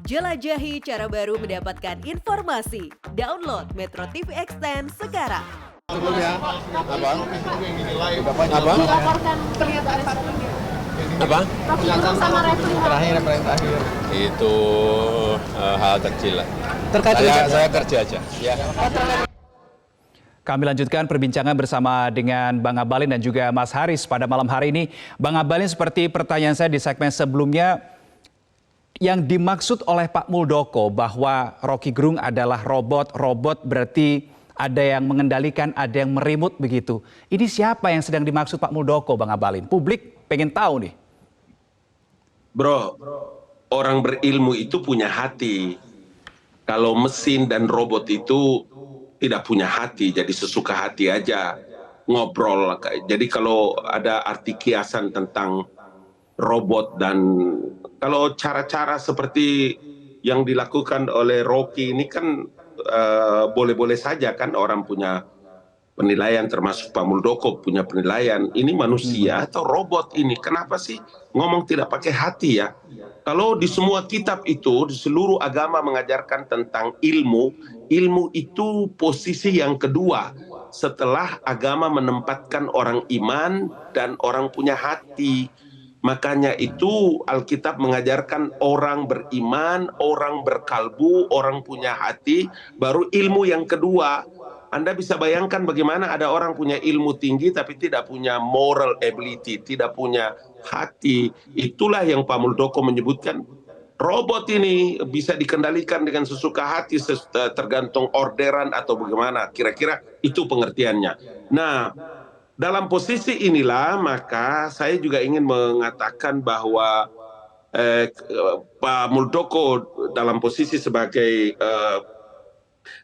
Jelajahi cara baru mendapatkan informasi. Download Metro TV Extend sekarang. Sebelumnya apa? Dilaporkan pernyataan Apa? Rocky Gerung sama Refli Terakhir. Itu hal kecil lah. Terkait Saya kerja aja. Ya. Kami lanjutkan perbincangan bersama dengan Bang Abalin dan juga Mas Haris pada malam hari ini. Bang Abalin, seperti pertanyaan saya di segmen sebelumnya, yang dimaksud oleh Pak Muldoko bahwa Rocky Gerung adalah robot berarti ada yang mengendalikan, ada yang merimut begitu. Ini siapa yang sedang dimaksud Pak Muldoko, Bang Abalin? Publik pengen tahu nih. Bro, orang berilmu itu punya hati. Kalau mesin dan robot itu tidak punya hati, jadi sesuka hati aja ngobrol. Jadi kalau ada arti kiasan tentang robot dan kalau cara-cara seperti yang dilakukan oleh Rocky ini kan boleh-boleh saja kan orang punya penilaian, termasuk Pak Muldoko punya penilaian. Ini manusia atau robot ini? Kenapa sih ngomong tidak pakai hati ya? Kalau di semua kitab itu, di seluruh agama mengajarkan tentang ilmu, ilmu itu posisi yang kedua setelah agama menempatkan orang iman dan orang punya hati. Makanya itu Alkitab mengajarkan orang beriman, orang berkalbu, orang punya hati, baru ilmu yang kedua. Anda bisa bayangkan bagaimana ada orang punya ilmu tinggi tapi tidak punya moral ability, tidak punya hati. Itulah yang Pak Muldoko menyebutkan. Robot ini bisa dikendalikan dengan sesuka hati tergantung orderan atau bagaimana. Kira-kira itu pengertiannya. Nah, dalam posisi inilah maka saya juga ingin mengatakan bahwa Pak Muldoko dalam posisi sebagai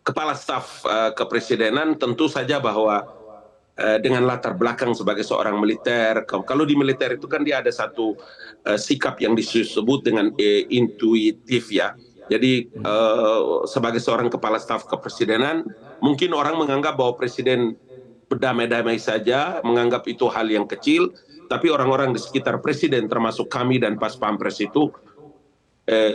kepala staf kepresidenan tentu saja bahwa dengan latar belakang sebagai seorang militer, kalau di militer itu kan dia ada satu sikap yang disebut dengan intuitif ya. Jadi sebagai seorang kepala staf kepresidenan mungkin orang menganggap bahwa presiden berdamai-damai saja, menganggap itu hal yang kecil, tapi orang-orang di sekitar presiden termasuk kami dan pas pampres itu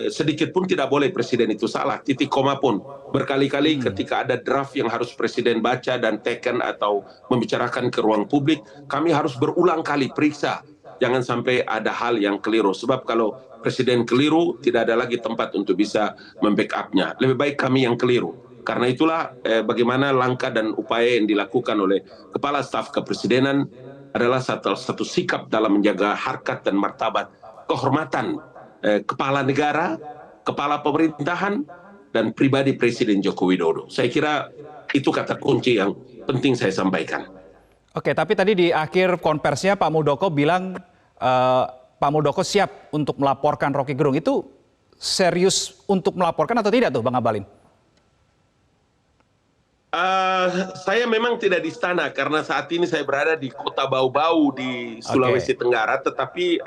sedikit pun tidak boleh presiden itu salah, titik koma pun. Berkali-kali ketika ada draft yang harus presiden baca dan teken atau membicarakan ke ruang publik, kami harus berulang kali periksa. Jangan sampai ada hal yang keliru, sebab kalau presiden keliru tidak ada lagi tempat untuk bisa membackupnya. Lebih baik kami yang keliru. Karena itulah bagaimana langkah dan upaya yang dilakukan oleh Kepala Staf Kepresidenan adalah satu sikap dalam menjaga harkat dan martabat kehormatan Kepala Negara, Kepala Pemerintahan, dan pribadi Presiden Joko Widodo. Saya kira itu kata kunci yang penting saya sampaikan. Oke, tapi tadi di akhir konversinya Pak Muldoko bilang Pak Muldoko siap untuk melaporkan Rocky Gerung. Itu serius untuk melaporkan atau tidak tuh Bang Abalin? Saya memang tidak di istana karena saat ini saya berada di kota Bau-Bau di Sulawesi Tenggara, tetapi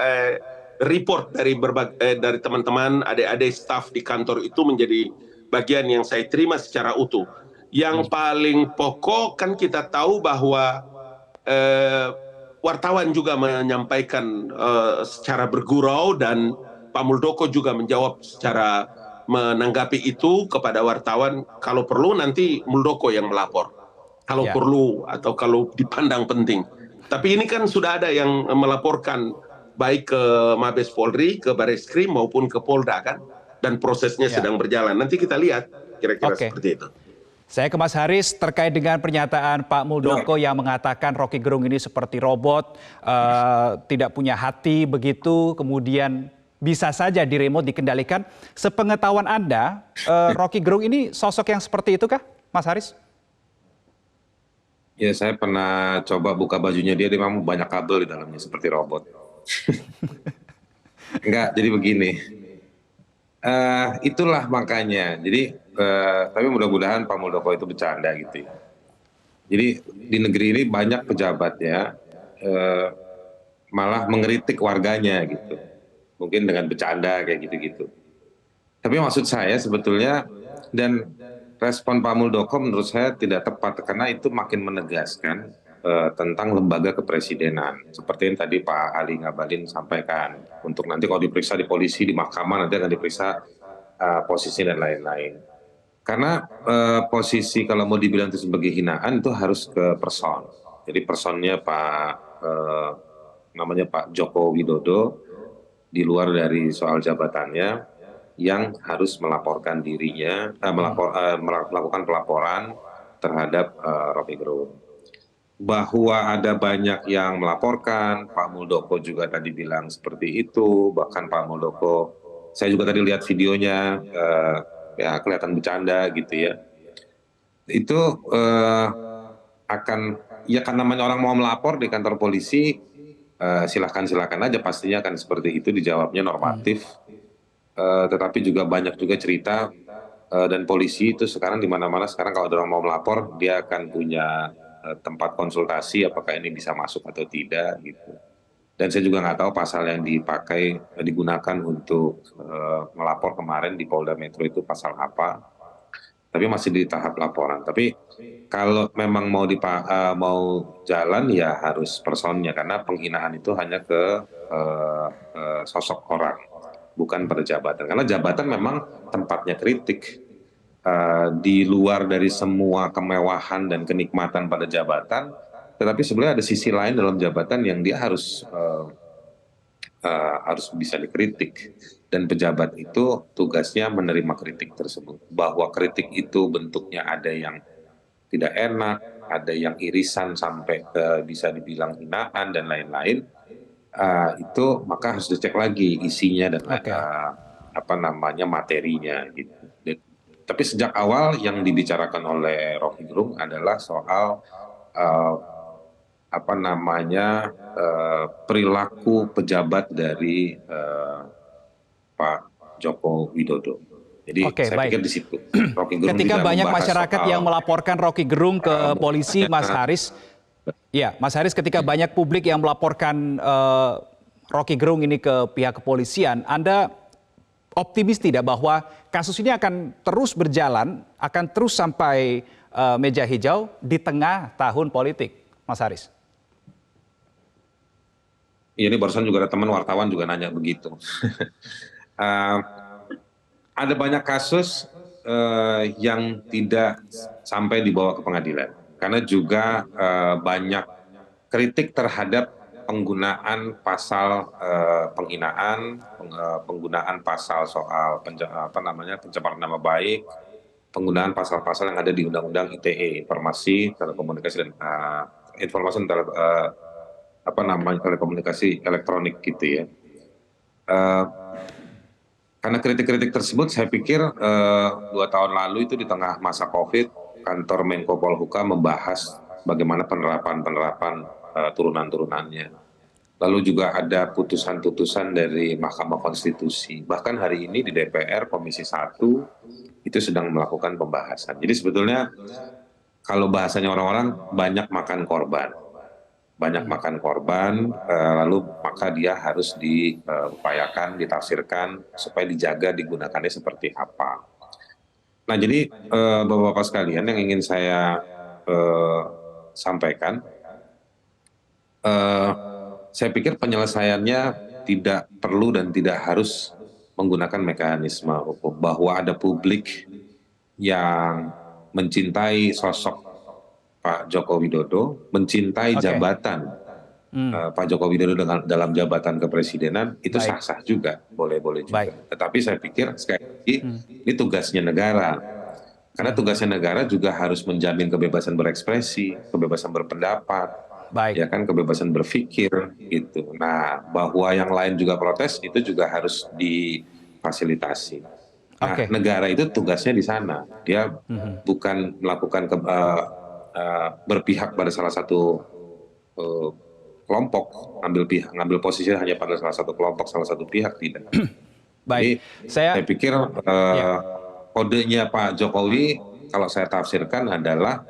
report dari teman-teman, adik-adik staf di kantor itu menjadi bagian yang saya terima secara utuh. Yang paling pokok kan kita tahu bahwa wartawan juga menyampaikan secara bergurau dan Pak Muldoko juga menjawab secara menanggapi itu kepada wartawan. Kalau perlu nanti Muldoko yang melapor, kalau perlu atau kalau dipandang penting. Tapi ini kan sudah ada yang melaporkan baik ke Mabes Polri, ke Bareskrim maupun ke Polda kan, dan prosesnya sedang berjalan. Nanti kita lihat kira-kira seperti itu. Saya ke Mas Haris terkait dengan pernyataan Pak Muldoko yang mengatakan Rocky Gerung ini seperti robot, tidak punya hati begitu, kemudian bisa saja di-remote, dikendalikan. Sepengetahuan Anda, Rocky Gerung ini sosok yang seperti itu kah, Mas Haris? Ya, saya pernah coba buka bajunya dia memang banyak kabel di dalamnya seperti robot. Enggak, jadi begini. Itulah makanya. Jadi, tapi mudah-mudahan Pak Muldoko itu bercanda gitu ya. Jadi di negeri ini banyak pejabat ya, malah mengkritik warganya gitu. Mungkin dengan bercanda kayak gitu-gitu. Tapi maksud saya sebetulnya, dan respon Pak Muldoko menurut saya tidak tepat karena itu makin menegaskan tentang lembaga kepresidenan. Seperti yang tadi Pak Ali Ngabalin sampaikan. Untuk nanti kalau diperiksa di polisi, di mahkamah nanti akan diperiksa posisi dan lain-lain. Karena posisi kalau mau dibilang itu sebagai hinaan itu harus ke person. Jadi personnya namanya Pak Joko Widodo, di luar dari soal jabatannya, yang harus melaporkan dirinya, melakukan pelaporan terhadap Rocky Gerung. Bahwa ada banyak yang melaporkan, Pak Muldoko juga tadi bilang seperti itu, bahkan Pak Muldoko, saya juga tadi lihat videonya, ya kelihatan bercanda gitu ya. Itu akan, ya kan namanya orang mau melapor di kantor polisi, silakan aja, pastinya akan seperti itu, dijawabnya normatif. Tetapi juga banyak juga cerita, dan polisi itu sekarang di mana-mana sekarang kalau ada orang mau melapor, dia akan punya tempat konsultasi apakah ini bisa masuk atau tidak gitu. Dan saya juga nggak tahu pasal yang digunakan untuk melapor kemarin di Polda Metro itu pasal apa. Tapi masih di tahap laporan. Tapi kalau memang mau jalan ya harus personnya, karena penghinaan itu hanya ke sosok orang, bukan pada jabatan. Karena jabatan memang tempatnya kritik. Di luar dari semua kemewahan dan kenikmatan pada jabatan, tetapi sebenarnya ada sisi lain dalam jabatan yang dia harus bisa dikritik, dan pejabat itu tugasnya menerima kritik tersebut. Bahwa kritik itu bentuknya ada yang tidak enak, ada yang irisan sampai bisa dibilang hinaan dan lain-lain, itu maka harus dicek lagi isinya dan materinya gitu. Tapi sejak awal yang dibicarakan oleh Rocky Gerung adalah soal perilaku pejabat dari Pak Joko Widodo. Jadi saya pikir di situ. Ketika banyak masyarakat yang melaporkan Rocky Gerung ke polisi, Mas Haris, ya Mas Haris, ketika banyak publik yang melaporkan Rocky Gerung ini ke pihak kepolisian, Anda optimis tidak bahwa kasus ini akan terus berjalan, akan terus sampai meja hijau di tengah tahun politik, Mas Haris? Ini barusan juga ada teman wartawan juga nanya begitu. Ada banyak kasus yang tidak sampai dibawa ke pengadilan, karena juga banyak kritik terhadap penggunaan pasal penghinaan, penggunaan pasal soal pencemaran nama baik, penggunaan pasal-pasal yang ada di Undang-Undang ITE, Informasi Telekomunikasi dan telekomunikasi elektronik gitu ya. Karena kritik-kritik tersebut, saya pikir 2 tahun lalu itu di tengah masa COVID, kantor Menko Polhukam membahas bagaimana penerapan turunan-turunannya. Lalu juga ada putusan-putusan dari Mahkamah Konstitusi. Bahkan hari ini di DPR Komisi 1 itu sedang melakukan pembahasan. Jadi sebetulnya kalau bahasanya orang-orang banyak makan korban. Lalu maka dia harus diupayakan, ditafsirkan supaya dijaga digunakannya seperti apa. Nah jadi Bapak-Bapak sekalian, yang ingin saya sampaikan, saya pikir penyelesaiannya tidak perlu dan tidak harus menggunakan mekanisme hukum. Bahwa ada publik yang mencintai sosok Pak Joko Widodo, mencintai jabatan Pak Joko Widodo dalam jabatan kepresidenan, itu sah-sah juga, boleh-boleh juga. Tetapi saya pikir sekali lagi ini tugasnya negara. Karena tugasnya negara juga harus menjamin kebebasan berekspresi, kebebasan berpendapat, ya kan, kebebasan berpikir gitu. Nah, bahwa yang lain juga protes itu juga harus difasilitasi. Nah, negara itu tugasnya di sana. Dia bukan melakukan berpihak pada salah satu kelompok, ngambil posisi hanya pada salah satu kelompok, salah satu pihak, tidak. Jadi, saya pikir kodenya Pak Jokowi kalau saya tafsirkan adalah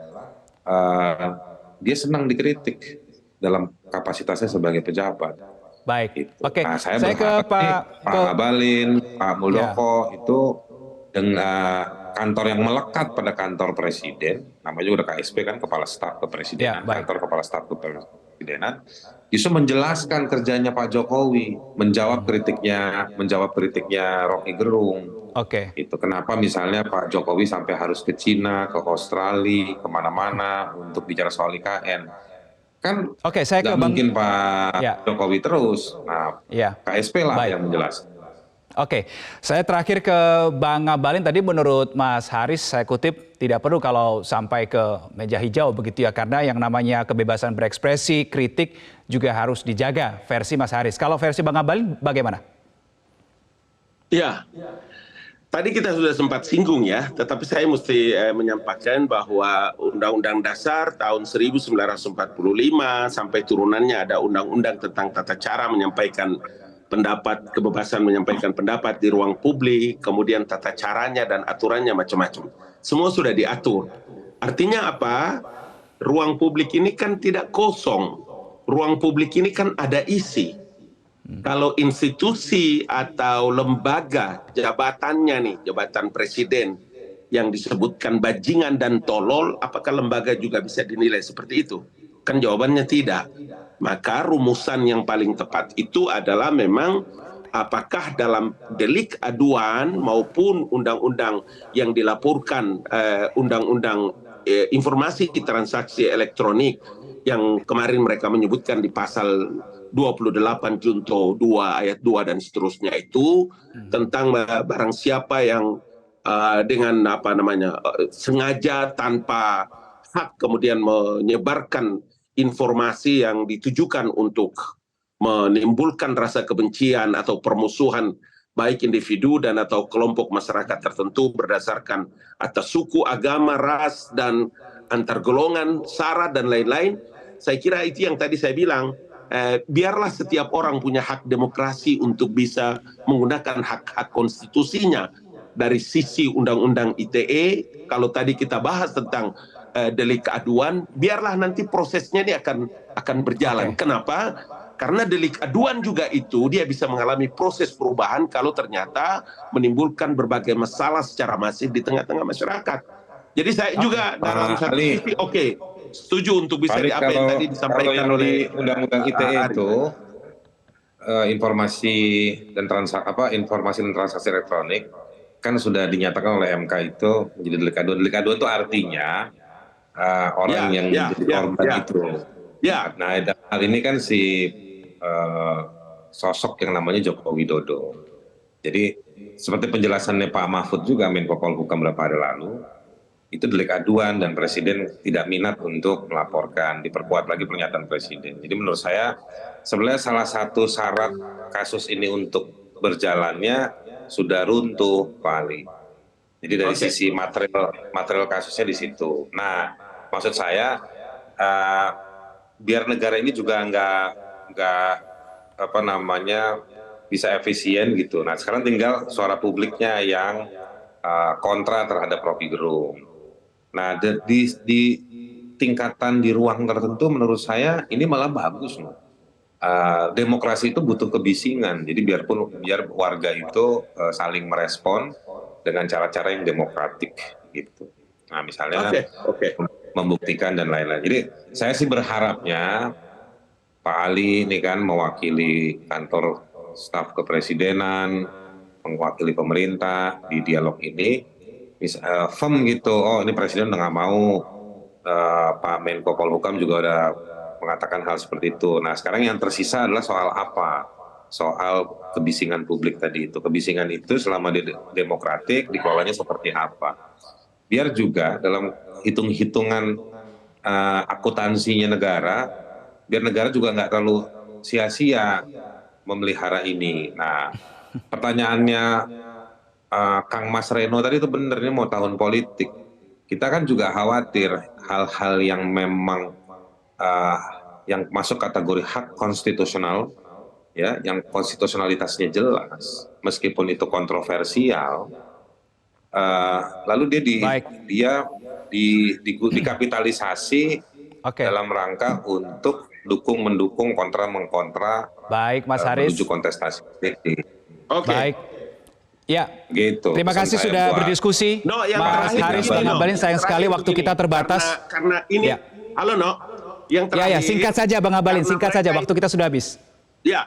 dia senang dikritik dalam kapasitasnya sebagai pejabat. Baik. Gitu. Nah, saya ke Pak Ngabalin, Pak Muldoko itu dengan kantor yang melekat pada kantor presiden, namanya juga KSP kan, Kepala Staf Kepresidenan, kantor Kepala Staf Kepresidenan, justru menjelaskan kerjanya Pak Jokowi, menjawab kritiknya Rocky Gerung, Oke. Itu kenapa misalnya Pak Jokowi sampai harus ke Cina, ke Australia, kemana-mana untuk bicara soal IKN. Kan Oke, saya ke nggak Bang. mungkin Pak Ya. Jokowi terus. Nah, Ya. KSP lah Baik. yang menjelaskan. Oke, saya terakhir ke Bang Ngabalin. Tadi menurut Mas Haris, saya kutip, tidak perlu kalau sampai ke meja hijau begitu ya, karena yang namanya kebebasan berekspresi, kritik juga harus dijaga, versi Mas Haris. Kalau versi Bang Ngabalin bagaimana? Ya, tadi kita sudah sempat singgung ya, tetapi saya mesti menyampaikan bahwa Undang-Undang Dasar tahun 1945 sampai turunannya ada undang-undang tentang tata cara menyampaikan pendapat, kebebasan menyampaikan pendapat di ruang publik, kemudian tata caranya dan aturannya macam-macam. Semua sudah diatur. Artinya apa? Ruang publik ini kan tidak kosong. Ruang publik ini kan ada isi. Kalau institusi atau lembaga jabatannya nih, jabatan presiden yang disebutkan bajingan dan tolol, apakah lembaga juga bisa dinilai seperti itu? Kan jawabannya tidak. Maka rumusan yang paling tepat itu adalah memang apakah dalam delik aduan maupun undang-undang yang dilaporkan, undang-undang informasi transaksi elektronik yang kemarin mereka menyebutkan di pasal 28 Junto 2 ayat 2 dan seterusnya itu tentang barang siapa yang dengan sengaja tanpa hak kemudian menyebarkan informasi yang ditujukan untuk menimbulkan rasa kebencian atau permusuhan baik individu dan atau kelompok masyarakat tertentu berdasarkan atas suku, agama, ras, dan antar golongan, sara, dan lain-lain. Saya kira itu yang tadi saya bilang, biarlah setiap orang punya hak demokrasi untuk bisa menggunakan hak-hak konstitusinya. Dari sisi Undang-Undang ITE, kalau tadi kita bahas tentang delik aduan, biarlah nanti prosesnya ini akan berjalan. Kenapa? Karena delik aduan juga itu dia bisa mengalami proses perubahan kalau ternyata menimbulkan berbagai masalah secara masif di tengah-tengah masyarakat. Jadi saya juga dalam satu sisi setuju untuk bisa apa yang tadi disampaikan oleh Undang-Undang ITE itu informasi dan transaksi elektronik kan sudah dinyatakan oleh MK itu menjadi delik aduan. Delik aduan itu artinya orang yang menjadi korban itu. Ya. Nah, hal ini kan si sosok yang namanya Joko Widodo. Jadi seperti penjelasannya Pak Mahfud juga Menko Polhukam beberapa hari lalu, itu delik aduan dan Presiden tidak minat untuk melaporkan, diperkuat lagi pernyataan Presiden. Jadi menurut saya sebenarnya salah satu syarat kasus ini untuk berjalannya sudah runtuh, Pak Ali. Jadi dari sisi material kasusnya di situ. Nah, maksud saya biar negara ini juga nggak bisa efisien gitu. Nah, sekarang tinggal suara publiknya yang kontra terhadap Rocky Gerung. Nah, di tingkatan di ruang tertentu menurut saya ini malah bagus loh. Demokrasi itu butuh kebisingan. Jadi biar warga itu saling merespon dengan cara-cara yang demokratik gitu. Nah, misalnya membuktikan dan lain-lain. Jadi saya sih berharapnya Pak Ali ini kan mewakili kantor staf kepresidenan, mewakili pemerintah di dialog ini, firm gitu. Oh, ini presiden udah nggak mau. Pak Menko Polhukam juga udah mengatakan hal seperti itu. Nah, sekarang yang tersisa adalah soal apa? Soal kebisingan publik tadi itu. Kebisingan itu selama demokratik dikelolanya seperti apa? Biar juga dalam hitung-hitungan akuntansinya negara, biar negara juga nggak terlalu sia-sia memelihara ini. Nah, pertanyaannya Kang Mas Reno tadi itu benernya mau tahun politik. Kita kan juga khawatir hal-hal yang memang yang masuk kategori hak konstitusional, ya, yang konstitusionalitasnya jelas, meskipun itu kontroversial, lalu dia dikapitalisasi dalam rangka untuk mendukung, kontra mengkontra. Baik, Mas Haris. Menuju kontestasi. Baik. Ya, gitu. Terima kasih sudah berdiskusi. Mas Haris, Bang Ngabalin, sayang sekali waktu kita terbatas. Karena ini, halo No, yang terakhir. Ya, singkat saja Bang Ngabalin, singkat saja, waktu kita sudah habis. Ya,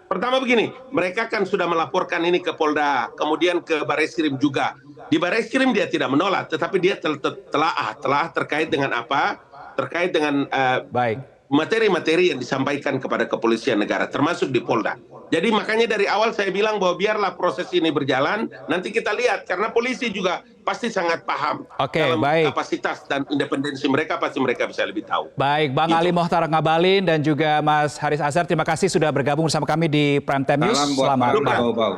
pertama begini, mereka kan sudah melaporkan ini ke Polda, kemudian ke Bareskrim juga. Di Bareskrim dia tidak menolak, tetapi dia telah terkait dengan apa? Terkait dengan Baik. materi-materi yang disampaikan kepada kepolisian negara, termasuk di Polda. Jadi makanya dari awal saya bilang bahwa biarlah proses ini berjalan, nanti kita lihat, karena polisi juga pasti sangat paham Oke, dalam baik. kapasitas dan independensi mereka, pasti mereka bisa lebih tahu. Baik, Bang Ali Mohtar Ngabalin dan juga Mas Haris Azhar, terima kasih sudah bergabung bersama kami di Prime Time News. Salam buat Selamat Pak malam. Bau-Bau.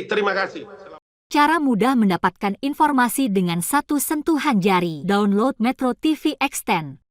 Terima kasih. Cara mudah mendapatkan informasi dengan satu sentuhan jari. Download Metro TV Extend.